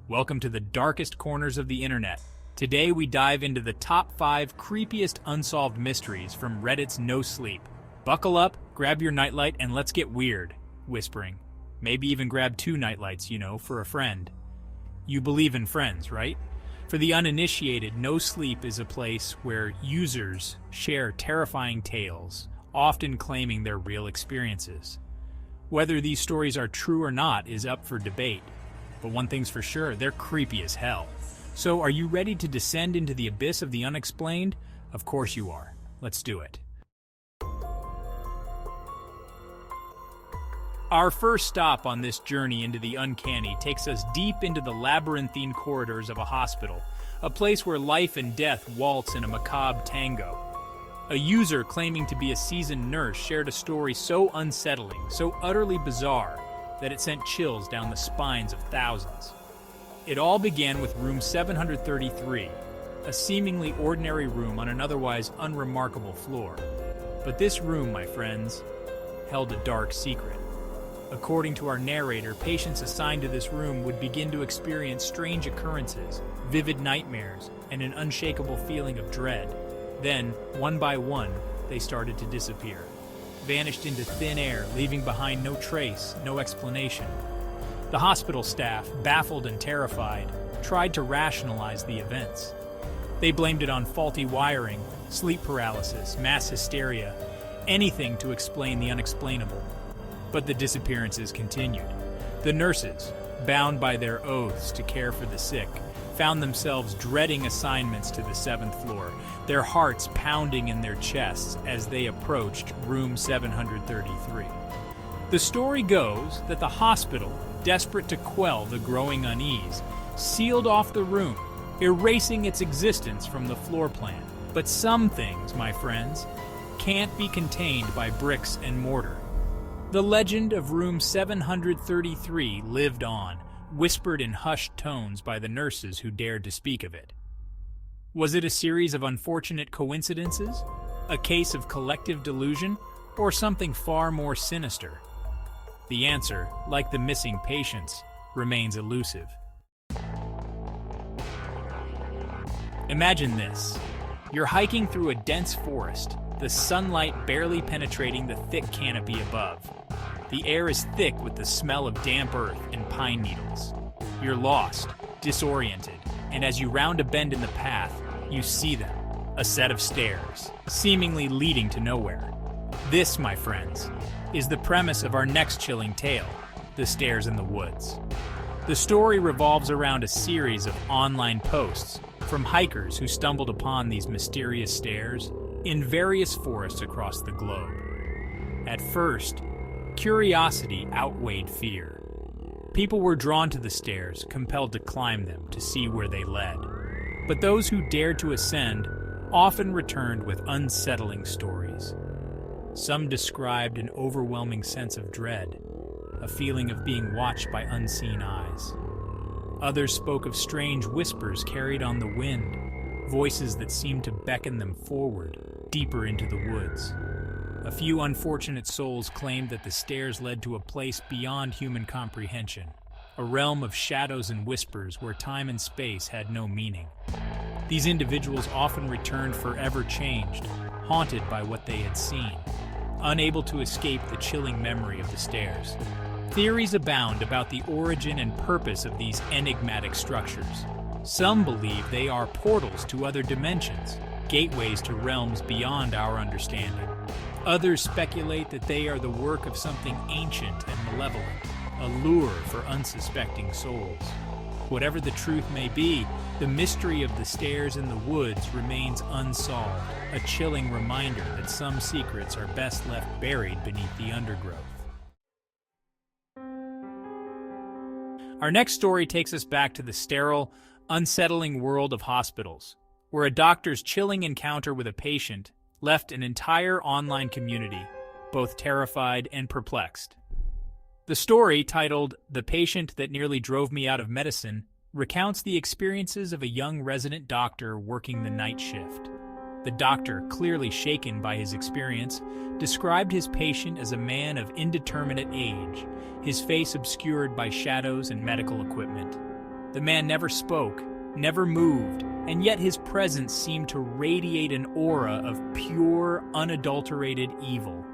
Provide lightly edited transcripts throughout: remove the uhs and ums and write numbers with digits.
Welcome to the darkest corners of the internet. Today we dive into the top 5 creepiest unsolved mysteries from Reddit's NoSleep. Buckle up, grab your nightlight, and let's get weird, whispering. Maybe even grab 2 nightlights, for a friend. You believe in friends, right? For the uninitiated, NoSleep is a place where users share terrifying tales, often claiming they're real experiences. Whether these stories are true or not is up for debate. But one thing's for sure, they're creepy as hell. So are you ready to descend into the abyss of the unexplained? Of course you are. Let's do it. Our first stop on this journey into the uncanny takes us deep into the labyrinthine corridors of a hospital, a place where life and death waltz in a macabre tango. A user claiming to be a seasoned nurse shared a story so unsettling, so utterly bizarre, that it sent chills down the spines of thousands. It all began with room 733, a seemingly ordinary room on an otherwise unremarkable floor. But this room, my friends, held a dark secret. According to our narrator, patients assigned to this room would begin to experience strange occurrences, vivid nightmares, and an unshakable feeling of dread. Then, one by one, they started to disappear. Vanished into thin air, leaving behind no trace, no explanation. The hospital staff, baffled and terrified, tried to rationalize the events. They blamed it on faulty wiring, sleep paralysis, mass hysteria, anything to explain the unexplainable. But the disappearances continued. The nurses, bound by their oaths to care for the sick, found themselves dreading assignments to the 7th floor, their hearts pounding in their chests as they approached room 733. The story goes that the hospital, desperate to quell the growing unease, sealed off the room, erasing its existence from the floor plan. But some things, my friends, can't be contained by bricks and mortar. The legend of room 733 lived on, whispered in hushed tones by the nurses who dared to speak of it. Was it a series of unfortunate coincidences? A case of collective delusion? Or something far more sinister? The answer, like the missing patients, remains elusive. Imagine this. You're hiking through a dense forest, the sunlight barely penetrating the thick canopy above. The air is thick with the smell of damp earth and pine needles. You're lost, disoriented, and as you round a bend in the path, you see them, a set of stairs, seemingly leading to nowhere. This, my friends, is the premise of our next chilling tale, The Stairs in the Woods. The story revolves around a series of online posts from hikers who stumbled upon these mysterious stairs in various forests across the globe. At first, curiosity outweighed fear. People were drawn to the stairs, compelled to climb them to see where they led. But those who dared to ascend often returned with unsettling stories. Some described an overwhelming sense of dread, a feeling of being watched by unseen eyes. Others spoke of strange whispers carried on the wind, voices that seemed to beckon them forward, deeper into the woods. A few unfortunate souls claimed that the stairs led to a place beyond human comprehension, a realm of shadows and whispers where time and space had no meaning. These individuals often returned forever changed, haunted by what they had seen, unable to escape the chilling memory of the stairs. Theories abound about the origin and purpose of these enigmatic structures. Some believe they are portals to other dimensions, gateways to realms beyond our understanding. Others speculate that they are the work of something ancient and malevolent, a lure for unsuspecting souls. Whatever the truth may be, the mystery of the stairs in the woods remains unsolved, a chilling reminder that some secrets are best left buried beneath the undergrowth. Our next story takes us back to the sterile, unsettling world of hospitals, where a doctor's chilling encounter with a patient left an entire online community, both terrified and perplexed. The story, titled "The Patient That Nearly Drove Me Out of Medicine," recounts the experiences of a young resident doctor working the night shift. The doctor, clearly shaken by his experience, described his patient as a man of indeterminate age, his face obscured by shadows and medical equipment. The man never spoke, never moved, and yet his presence seemed to radiate an aura of pure, unadulterated evil.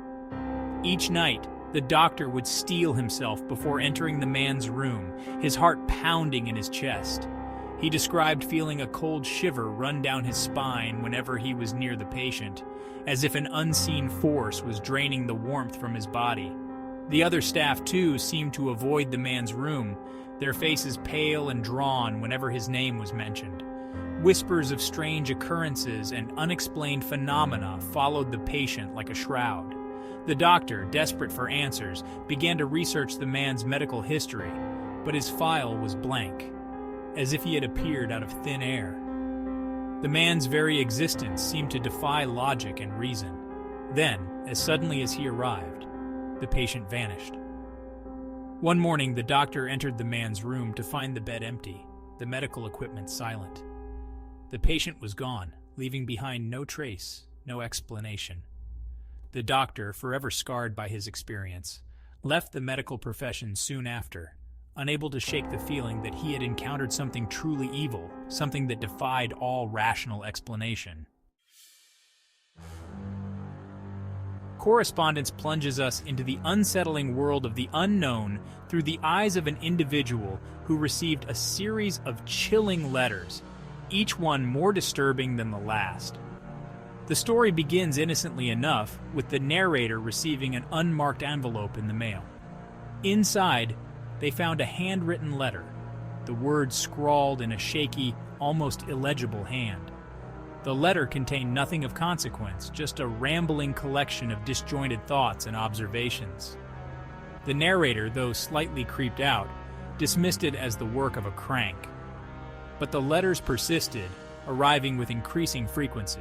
Each night, the doctor would steel himself before entering the man's room, his heart pounding in his chest. He described feeling a cold shiver run down his spine whenever he was near the patient, as if an unseen force was draining the warmth from his body. The other staff, too, seemed to avoid the man's room, their faces pale and drawn whenever his name was mentioned. Whispers of strange occurrences and unexplained phenomena followed the patient like a shroud. The doctor, desperate for answers, began to research the man's medical history, but his file was blank, as if he had appeared out of thin air. The man's very existence seemed to defy logic and reason. Then, as suddenly as he arrived, the patient vanished. One morning, the doctor entered the man's room to find the bed empty, the medical equipment silent. The patient was gone, leaving behind no trace, no explanation. The doctor, forever scarred by his experience, left the medical profession soon after, unable to shake the feeling that he had encountered something truly evil, something that defied all rational explanation. Correspondence plunges us into the unsettling world of the unknown through the eyes of an individual who received a series of chilling letters, each one more disturbing than the last. The story begins innocently enough, with the narrator receiving an unmarked envelope in the mail. Inside, they found a handwritten letter, the words scrawled in a shaky, almost illegible hand. The letter contained nothing of consequence, just a rambling collection of disjointed thoughts and observations. The narrator, though slightly creeped out, dismissed it as the work of a crank. But the letters persisted, arriving with increasing frequency.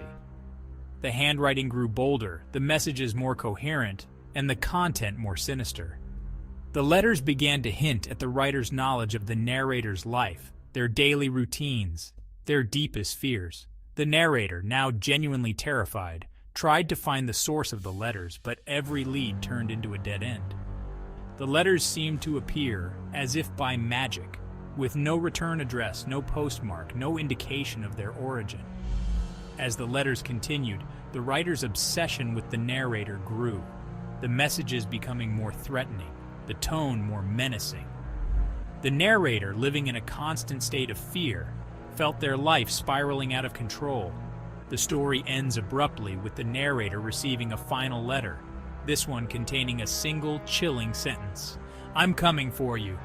The handwriting grew bolder, the messages more coherent, and the content more sinister. The letters began to hint at the writer's knowledge of the narrator's life, their daily routines, their deepest fears. The narrator, now genuinely terrified, tried to find the source of the letters, but every lead turned into a dead end. The letters seemed to appear, as if by magic, with no return address, no postmark, no indication of their origin. As the letters continued, the writer's obsession with the narrator grew, the messages becoming more threatening, the tone more menacing. The narrator, living in a constant state of fear, felt their life spiraling out of control. The story ends abruptly with the narrator receiving a final letter, this one containing a single chilling sentence: "I'm coming for you."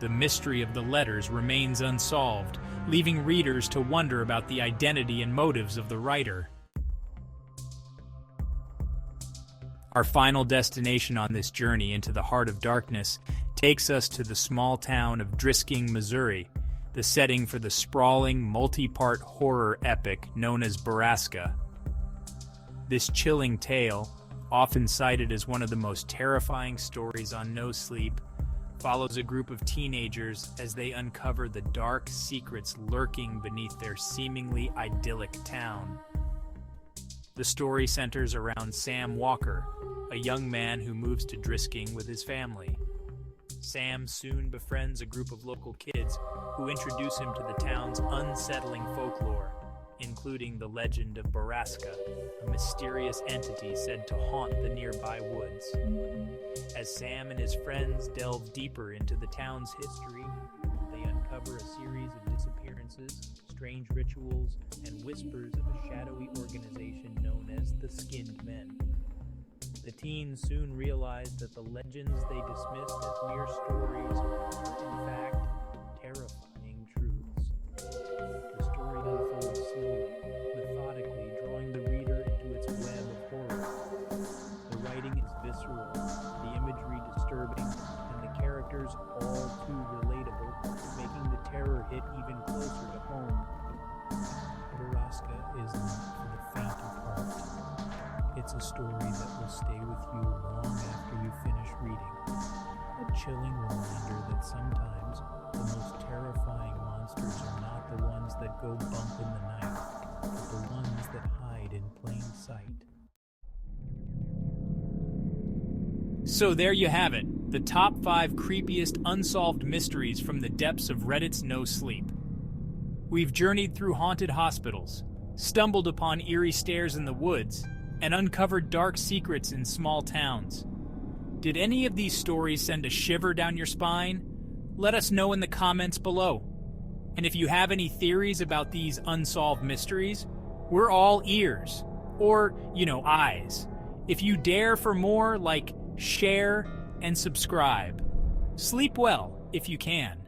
The mystery of the letters remains unsolved, leaving readers to wonder about the identity and motives of the writer. Our final destination on this journey into the heart of darkness takes us to the small town of Drisking, Missouri, the setting for the sprawling, multi-part horror epic known as Borrasca. This chilling tale, often cited as one of the most terrifying stories on NoSleep, follows a group of teenagers as they uncover the dark secrets lurking beneath their seemingly idyllic town. The story centers around Sam Walker, a young man who moves to Drisking with his family. Sam soon befriends a group of local kids who introduce him to the town's unsettling folklore, including the legend of Borrasca, a mysterious entity said to haunt the nearby woods. As Sam and his friends delve deeper into the town's history, they uncover a series of disappearances, strange rituals, and whispers of a shadowy organization known as the Skinned Men. The teens soon realize that the legends they dismissed as mere stories are, in fact, terrifying truths. The story unfolds slowly, methodically, drawing the reader into its web of horror. The writing is visceral, the imagery disturbing, and the characters all too relatable, making the terror hit even closer to home. Borrasca is not for the faint of heart. It's a story that will stay with you long after you finish reading. A chilling reminder that sometimes the most terrifying monsters are not the ones that go bump in the night, but the ones that hide in plain sight. So there you have it, the top 5 creepiest unsolved mysteries from the depths of Reddit's NoSleep. We've journeyed through haunted hospitals, stumbled upon eerie stairs in the woods, and uncovered dark secrets in small towns. Did any of these stories send a shiver down your spine? Let us know in the comments below. And if you have any theories about these unsolved mysteries, we're all ears. Or, eyes. If you dare for more, share and subscribe. Sleep well if you can.